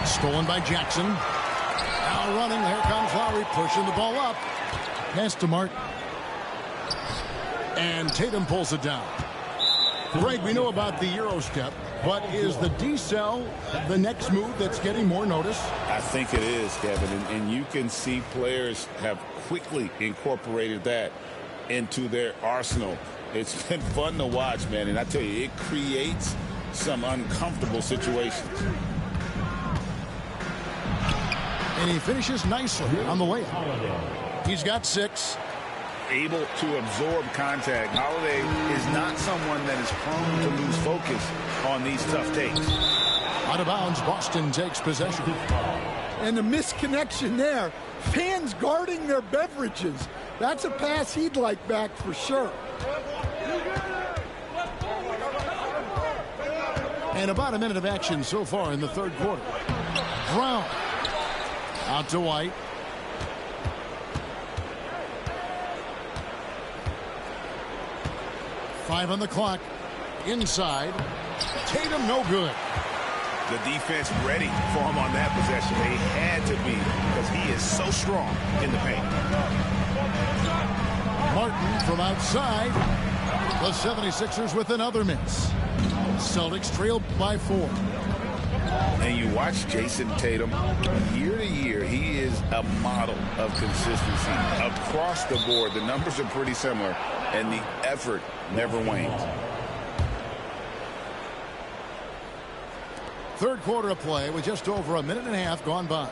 [SPEAKER 6] Stolen by Jackson. Now running, here comes Lowry, pushing the ball up. Pass to Martin. And Tatum pulls it down. Greg, we know about the Euro step, but is the decel the next move that's getting more notice?
[SPEAKER 7] I think it is, Kevin, and you can see players have quickly incorporated that into their arsenal. It's been fun to watch, man, and I tell you, it creates some uncomfortable situations.
[SPEAKER 6] And he finishes nicely on the layup. He's got 6.
[SPEAKER 7] able to absorb contact. Holiday is not someone that is prone to lose focus on these tough takes.
[SPEAKER 6] Out of bounds, Boston takes possession.
[SPEAKER 8] And the misconnection there. Fans guarding their beverages. That's a pass he'd like back for sure.
[SPEAKER 6] And about a minute of action so far in the third quarter. Brown. Out to White. Five on the clock. Inside. Tatum no good.
[SPEAKER 9] The defense ready for him on that possession. They had to be because he is so strong in the paint.
[SPEAKER 6] Martin from outside. The 76ers with another miss. Celtics trailed by 4.
[SPEAKER 7] And you watch Jason Tatum, year to year, he is a model of consistency. Across the board, the numbers are pretty similar, and the effort never wanes.
[SPEAKER 6] Third quarter of play with just over a minute and a half gone by.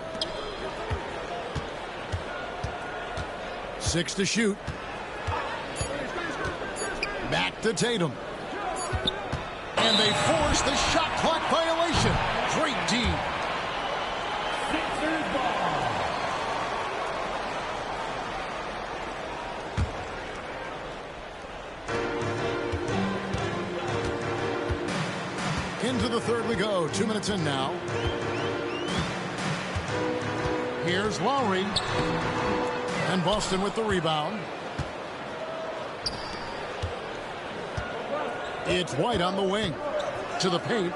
[SPEAKER 6] 6 to shoot. Back to Tatum. And they force the shot clock violation. Great D.
[SPEAKER 11] Sixers ball.
[SPEAKER 6] Into the third we go. 2 minutes in now. Here's Lowry. And Boston with the rebound. It's White on the wing. To the paint.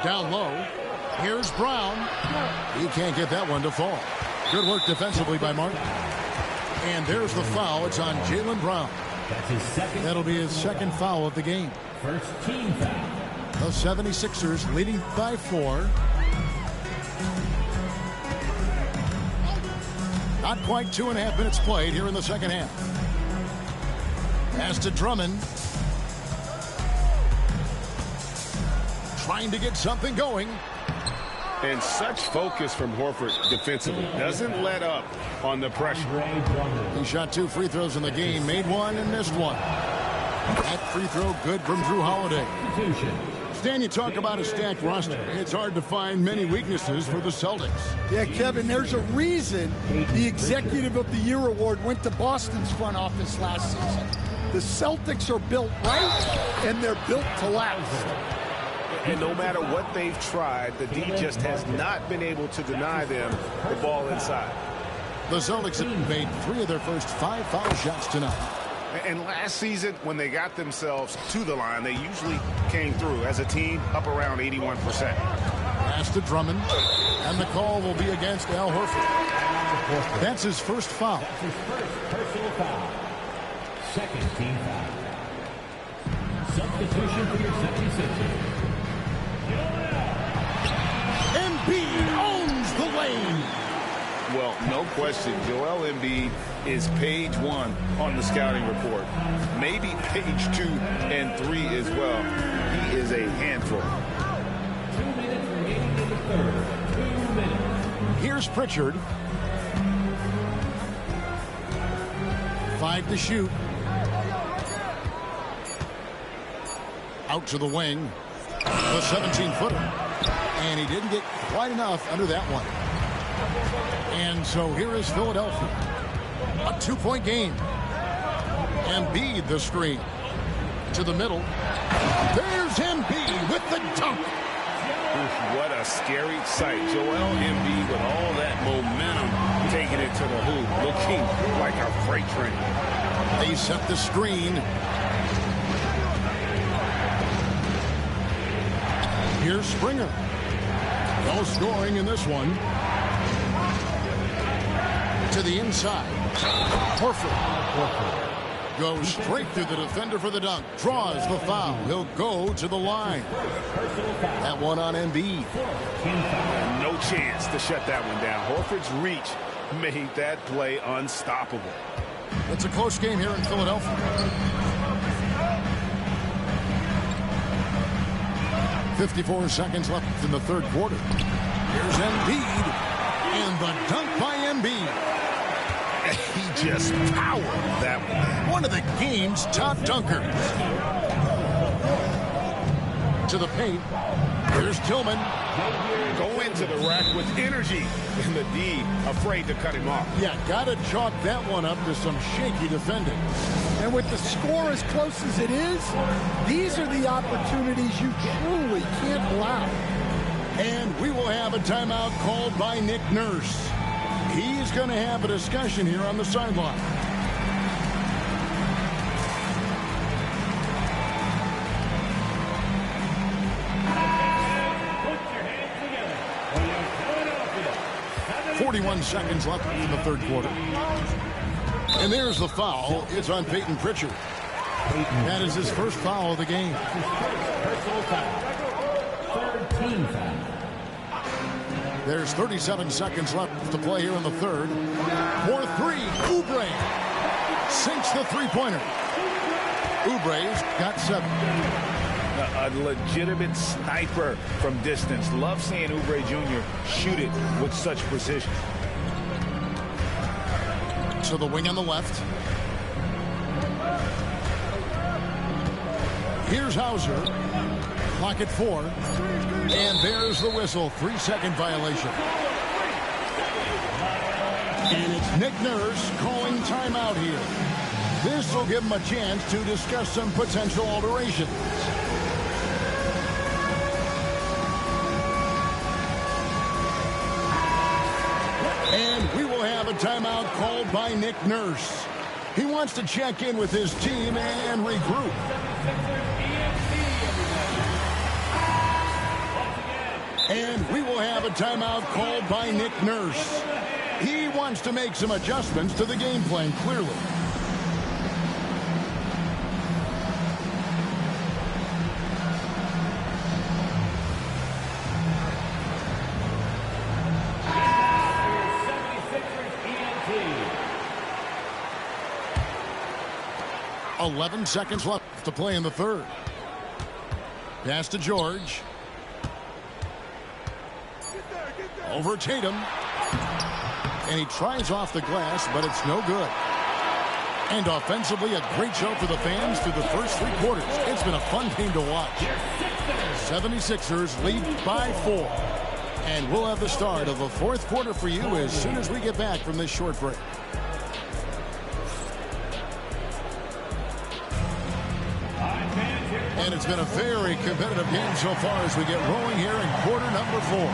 [SPEAKER 6] Down low. Here's Brown. He can't get that one to fall. Good work defensively by Martin. And there's the foul. It's on Jaylen Brown.
[SPEAKER 11] That's his second.
[SPEAKER 6] That'll be his second foul of the game.
[SPEAKER 11] First team foul.
[SPEAKER 6] The 76ers leading by 4. Not quite 2.5 minutes played here in the second half. Pass to Drummond. Trying to get something going.
[SPEAKER 9] And such focus from Horford defensively. Doesn't let up on the pressure.
[SPEAKER 6] He shot 2 free throws in the game, made 1 and missed 1. That free throw good from Drew Holiday. Stan, you talk about a stacked roster. It's hard to find many weaknesses for the Celtics.
[SPEAKER 8] Yeah, Kevin, there's a reason the Executive of the Year award went to Boston's front office last season. The Celtics are built right, and they're built to last.
[SPEAKER 9] And no matter what they've tried, the D just has not been able to deny them the ball inside.
[SPEAKER 6] The Celtics have made 3 of their first 5 foul shots tonight.
[SPEAKER 9] And last season, when they got themselves to the line, they usually came through as a team up around 81%.
[SPEAKER 6] Pass to Drummond, and the call will be against Al Horford. That's his first foul.
[SPEAKER 11] That's his first personal foul. Second team foul. Substitution for your 76ers.
[SPEAKER 6] Embiid owns the lane.
[SPEAKER 7] Well, no question, Joel Embiid is page 1 on the scouting report. Maybe page 2 and 3 as well. He is a handful.
[SPEAKER 11] 2 minutes remaining in the third. 2 minutes.
[SPEAKER 6] Here's Pritchard. 5 to shoot. Out to the wing. The 17-footer. And he didn't get quite enough under that one. And so here is Philadelphia. A 2-point game. Embiid the screen. To the middle. There's Embiid with the dunk.
[SPEAKER 9] What a scary sight. Joel Embiid with all that momentum taking it to the hoop, looking like a freight train.
[SPEAKER 6] They set the screen. Here's Springer. No scoring in this one. To the inside. Horford. Goes straight through the defender for the dunk. Draws the foul. He'll go to the line. That one on Embiid.
[SPEAKER 9] No chance to shut that one down. Horford's reach made that play unstoppable.
[SPEAKER 6] It's a close game here in Philadelphia. 54 seconds left in the third quarter. Here's Embiid. And the dunk by Embiid.
[SPEAKER 3] just power that
[SPEAKER 6] one of the game's top dunkers. To the paint. Here's Tillman.
[SPEAKER 9] Go into the rack with energy, and the D afraid to cut him off.
[SPEAKER 6] Yeah, got to chalk that one up to some shaky defending.
[SPEAKER 8] And with the score as close as it is, these are the opportunities you truly can't allow.
[SPEAKER 6] And we will have a timeout called by Nick Nurse. He's going to have a discussion here on the sideline.
[SPEAKER 11] Put your hands together for your Philadelphia
[SPEAKER 6] 41 seconds left in the third quarter. And there's the foul. It's on Peyton Pritchard. That is his first foul of the game.
[SPEAKER 11] personal foul. Third team foul.
[SPEAKER 6] There's 37 seconds left to play here in the third. More three. Oubre sinks the three-pointer. Oubre's got 7.
[SPEAKER 7] A legitimate sniper from distance. Love seeing Oubre Jr. shoot it with such precision.
[SPEAKER 6] To the wing on the left. Here's Hauser. Clock at 4. And there's the whistle. 3-second violation. And it's Nick Nurse calling timeout here. This will give him a chance to discuss some potential alterations. And we will have a timeout called by Nick Nurse. He wants to check in with his team and regroup. And we will have a timeout called by Nick Nurse. He wants to make some adjustments to the game plan, clearly.
[SPEAKER 11] ENT.
[SPEAKER 6] 11 seconds left to play in the third. Pass to George. Over Tatum. And he tries off the glass, but it's no good. And offensively, a great show for the fans through the first 3 quarters. It's been a fun game to watch. 76ers lead by 4. And we'll have the start of the fourth quarter for you as soon as we get back from this short break. And it's been a very competitive game so far as we get rolling here in quarter number 4.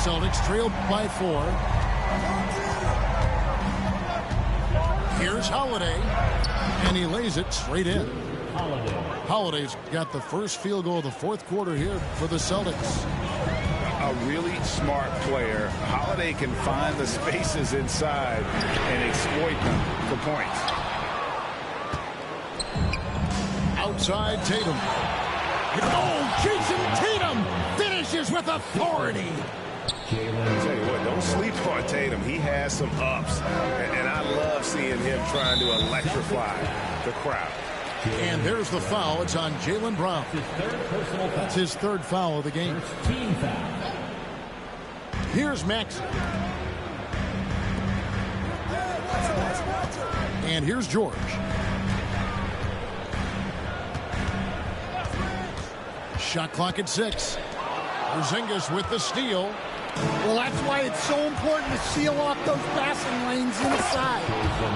[SPEAKER 6] Celtics trail by 4. Here's Holiday, and he lays it straight in. Holiday's got the first field goal of the fourth quarter here for the Celtics.
[SPEAKER 7] A really smart player. Holiday can find the spaces inside and exploit them for points.
[SPEAKER 6] Outside Tatum. Oh, Jason Tatum finishes with authority.
[SPEAKER 9] I'll tell you what, don't sleep on Tatum. He has some ups, and I love seeing him trying to electrify the crowd.
[SPEAKER 6] And there's the foul. It's on Jaylen Brown. That's his third foul of the game.
[SPEAKER 11] Team foul.
[SPEAKER 6] Here's Maxey. And here's George. Shot clock at 6. Porzingis with the steal.
[SPEAKER 8] Well, that's why it's so important to seal off those passing lanes inside.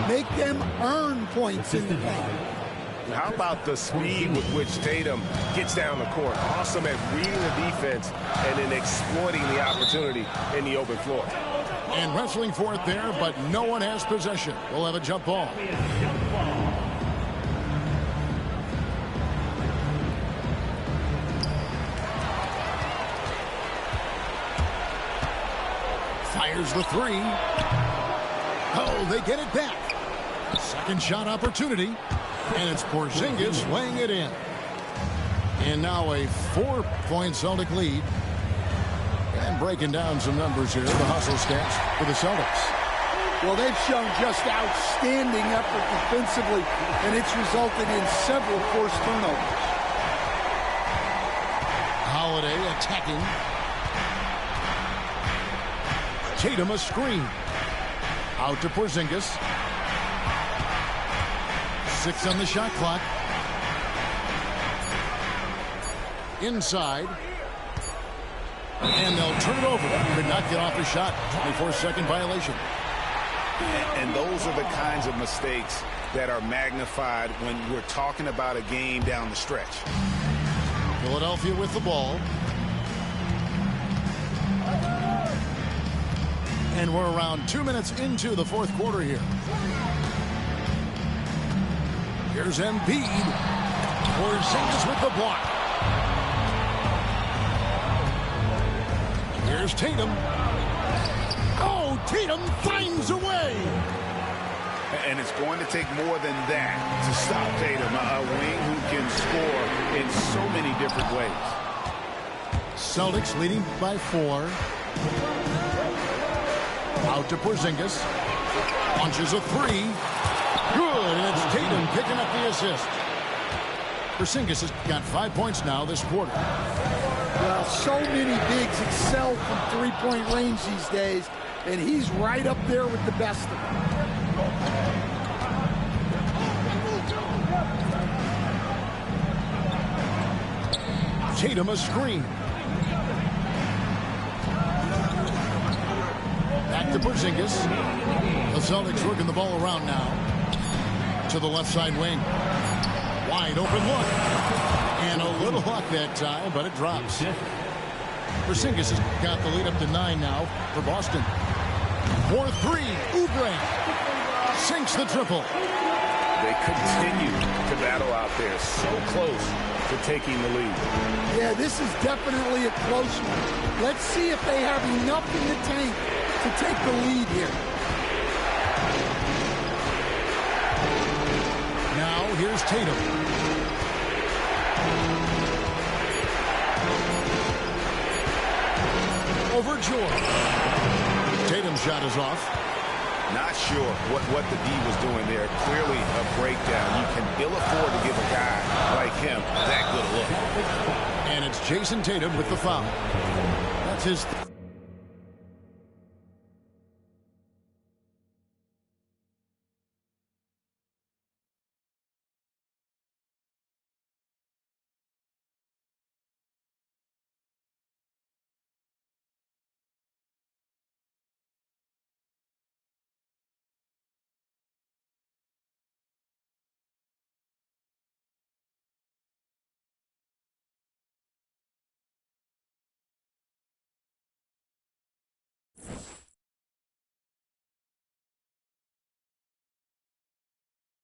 [SPEAKER 8] Make them earn points in the paint.
[SPEAKER 9] How about the speed with which Tatum gets down the court? Awesome at reading the defense and then exploiting the opportunity in the open floor.
[SPEAKER 6] And wrestling for it there, but no one has possession. We'll have a jump ball. Fires the 3. Oh, they get it back. Second shot opportunity. And it's Porzingis laying it in. And now a 4-point Celtic lead. And breaking down some numbers here, the hustle stats for the Celtics.
[SPEAKER 8] Well, they've shown just outstanding effort defensively, and it's resulted in several forced turnovers. Holiday
[SPEAKER 6] attacking. Tatum a screen. Out to Porzingis. 6 on the shot clock. Inside. And they'll turn it over. Could not get off the shot. 24-second violation.
[SPEAKER 9] And those are the kinds of mistakes that are magnified when we're talking about a game down the stretch.
[SPEAKER 6] Philadelphia with the ball. And we're around 2 minutes into the fourth quarter here. Here's Embiid. Porzingis with the block. Here's Tatum. Oh, Tatum finds a way.
[SPEAKER 9] And it's going to take more than that to stop Tatum, a wing who can score in so many different ways.
[SPEAKER 6] Celtics leading by 4. Out to Porzingis. Launches a 3. Good, and it's Tatum picking up the assist. Porzingis has got 5 points now this quarter.
[SPEAKER 8] Well, so many bigs excel from three-point range these days, and he's right up there with the best of them.
[SPEAKER 6] Tatum a screen. Back to Porzingis. The Celtics working the ball around now. To the left side wing. Wide open look. And a little luck that time, but it drops. Porzingis has got the lead up to 9 now for Boston. 4-3. Oubre sinks the triple.
[SPEAKER 9] They continue to battle out there, so close to taking the lead.
[SPEAKER 8] Yeah, this is definitely a close one. Let's see if they have enough in the tank to take the lead here.
[SPEAKER 6] Now here's Tatum. Over George. Tatum's shot is off.
[SPEAKER 9] Not sure what the D was doing there. Clearly a breakdown. You can ill afford to give a guy like him that good a look.
[SPEAKER 6] And it's Jason Tatum with the foul. That's his